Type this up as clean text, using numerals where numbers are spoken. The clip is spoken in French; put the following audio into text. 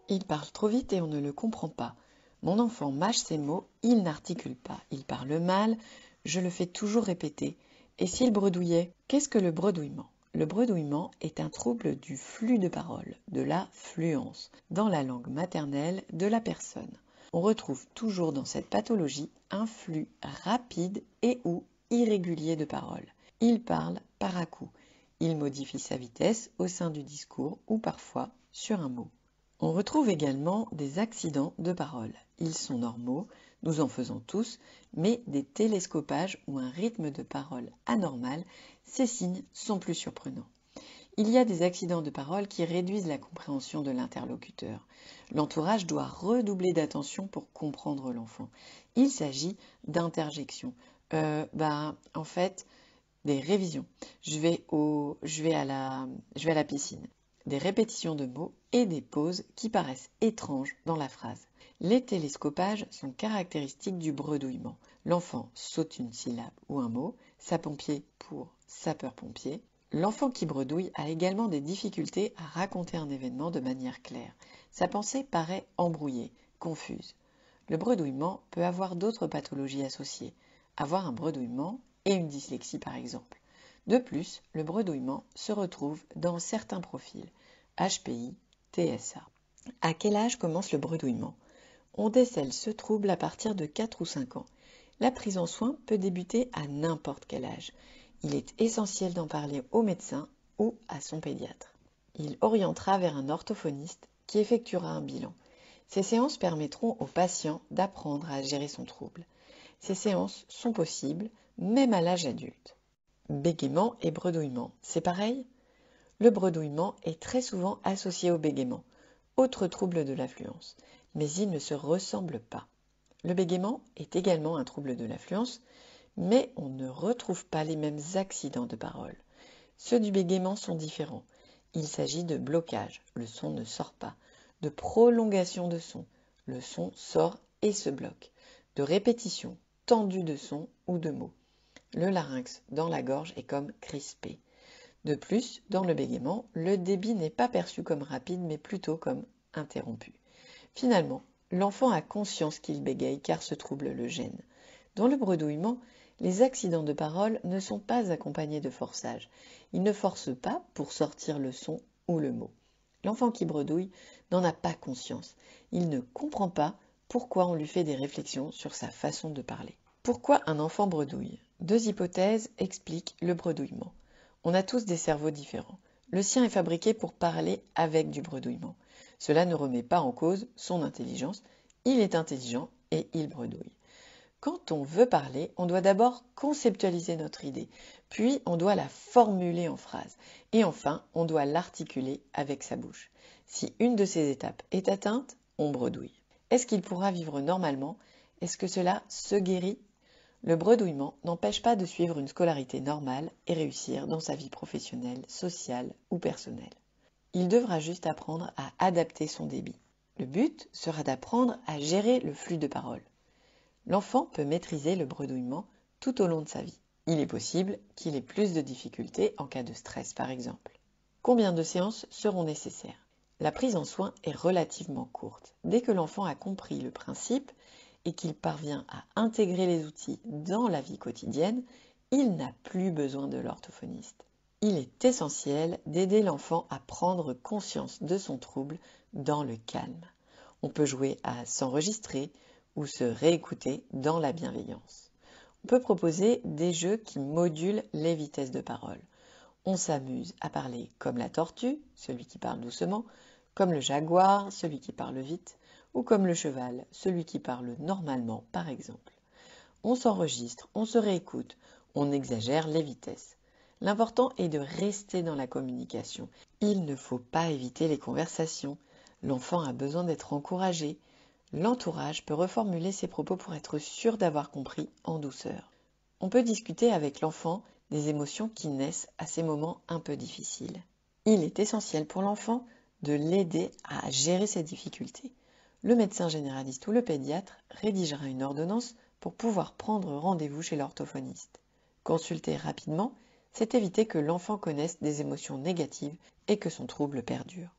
Il parle trop vite et on ne le comprend pas. Mon enfant mâche ses mots, il n'articule pas. Il parle mal, je le fais toujours répéter. Et s'il bredouillait? Qu'est-ce que le bredouillement? Le bredouillement est un trouble du flux de parole, de la fluence, dans la langue maternelle de la personne. On retrouve toujours dans cette pathologie un flux rapide et ou irrégulier de parole. Il parle par à-coups. Il modifie sa vitesse au sein du discours ou parfois sur un mot. On retrouve également des accidents de parole. Ils sont normaux, nous en faisons tous, mais des télescopages ou un rythme de parole anormal, ces signes sont plus surprenants. Il y a des accidents de parole qui réduisent la compréhension de l'interlocuteur. L'entourage doit redoubler d'attention pour comprendre l'enfant. Il s'agit d'interjections. En fait, des révisions. Je vais à la piscine. Des répétitions de mots et des pauses qui paraissent étranges dans la phrase. Les télescopages sont caractéristiques du bredouillement. L'enfant saute une syllabe ou un mot, sapompier pour sapeur-pompier. L'enfant qui bredouille a également des difficultés à raconter un événement de manière claire. Sa pensée paraît embrouillée, confuse. Le bredouillement peut avoir d'autres pathologies associées. Avoir un bredouillement et une dyslexie par exemple. De plus, le bredouillement se retrouve dans certains profils, HPI, TSA. À quel âge commence le bredouillement? On décèle ce trouble à partir de 4 ou 5 ans. La prise en soin peut débuter à n'importe quel âge. Il est essentiel d'en parler au médecin ou à son pédiatre. Il orientera vers un orthophoniste qui effectuera un bilan. Ces séances permettront au patient d'apprendre à gérer son trouble. Ces séances sont possibles même à l'âge adulte. Bégaiement et bredouillement, c'est pareil? Le bredouillement est très souvent associé au bégaiement, autre trouble de l'affluence, mais ils ne se ressemblent pas. Le bégaiement est également un trouble de l'affluence, mais on ne retrouve pas les mêmes accidents de parole. Ceux du bégaiement sont différents. Il s'agit de blocage, le son ne sort pas, de prolongation de son, le son sort et se bloque, de répétition tendue de sons ou de mots. Le larynx dans la gorge est comme crispé. De plus, dans le bégaiement, le débit n'est pas perçu comme rapide mais plutôt comme interrompu. Finalement, l'enfant a conscience qu'il bégaye car ce trouble le gêne. Dans le bredouillement, les accidents de parole ne sont pas accompagnés de forçage. Il ne force pas pour sortir le son ou le mot. L'enfant qui bredouille n'en a pas conscience. Il ne comprend pas pourquoi on lui fait des réflexions sur sa façon de parler. Pourquoi un enfant bredouille? 2 hypothèses expliquent le bredouillement. On a tous des cerveaux différents. Le sien est fabriqué pour parler avec du bredouillement. Cela ne remet pas en cause son intelligence. Il est intelligent et il bredouille. Quand on veut parler, on doit d'abord conceptualiser notre idée, puis on doit la formuler en phrase, et enfin on doit l'articuler avec sa bouche. Si une de ces étapes est atteinte, on bredouille. Est-ce qu'il pourra vivre normalement? Est-ce que cela se guérit? Le bredouillement n'empêche pas de suivre une scolarité normale et réussir dans sa vie professionnelle, sociale ou personnelle. Il devra juste apprendre à adapter son débit. Le but sera d'apprendre à gérer le flux de parole. L'enfant peut maîtriser le bredouillement tout au long de sa vie. Il est possible qu'il ait plus de difficultés en cas de stress par exemple. Combien de séances seront nécessaires? La prise en soin est relativement courte. Dès que l'enfant a compris le principe et qu'il parvient à intégrer les outils dans la vie quotidienne, il n'a plus besoin de l'orthophoniste. Il est essentiel d'aider l'enfant à prendre conscience de son trouble dans le calme. On peut jouer à s'enregistrer ou se réécouter dans la bienveillance. On peut proposer des jeux qui modulent les vitesses de parole. On s'amuse à parler comme la tortue, celui qui parle doucement, comme le jaguar, celui qui parle vite, ou comme le cheval, celui qui parle normalement, par exemple. On s'enregistre, on se réécoute, on exagère les vitesses. L'important est de rester dans la communication. Il ne faut pas éviter les conversations. L'enfant a besoin d'être encouragé. L'entourage peut reformuler ses propos pour être sûr d'avoir compris en douceur. On peut discuter avec l'enfant des émotions qui naissent à ces moments un peu difficiles. Il est essentiel pour l'enfant de l'aider à gérer ses difficultés. Le médecin généraliste ou le pédiatre rédigera une ordonnance pour pouvoir prendre rendez-vous chez l'orthophoniste. Consulter rapidement, c'est éviter que l'enfant connaisse des émotions négatives et que son trouble perdure.